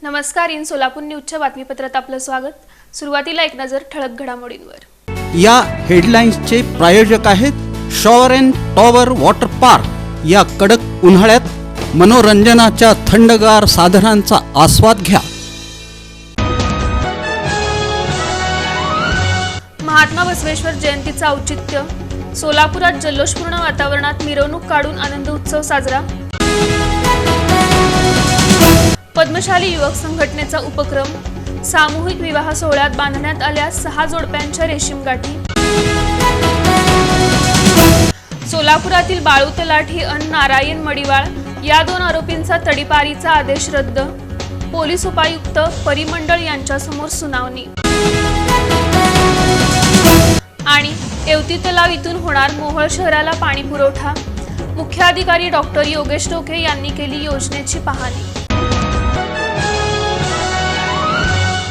नमस्कार. इन सोलापूर न्यूजच्या बातमीपत्रात आपलं स्वागत. सुरुवातीला एक नजर ठळक घडामोडींवर. या हेडलाईन्सचे प्रायोजक आहेत shower and tower water park. या कडक उन्हाळ्यात मनोरंजनाच्या थंडगार साधनांचा आस्वाद घ्या. महात्मा बसवेश्वर जयंतीचं औचित्य. सोलापुरात जल्लोषपूर्ण वातावरणात मिरवणूक काढून आनंद उत्सव साजरा. पद्मशाली युवक संघटनेचा उपक्रम. सामूहिक विवाह सोहळ्यात बांधण्यात आल्या 6 जोडप्यांच्या रेशीम गाठी. सोलापुरातील बाळू तलाठी अन नारायण मडिवाळ या 2 आरोपींचा तडीपारीचा आदेश रद्द. पोलीस उपायुक्त परिमंडळ यांच्यासमोर सुनावणी. आणि येवती तलाव इथून होणार मोहोळ शहराला पाणी पुरवठा. मुख्याधिकारी डॉक्टर योगेश टोके यांनी केली योजनेची पाहणी.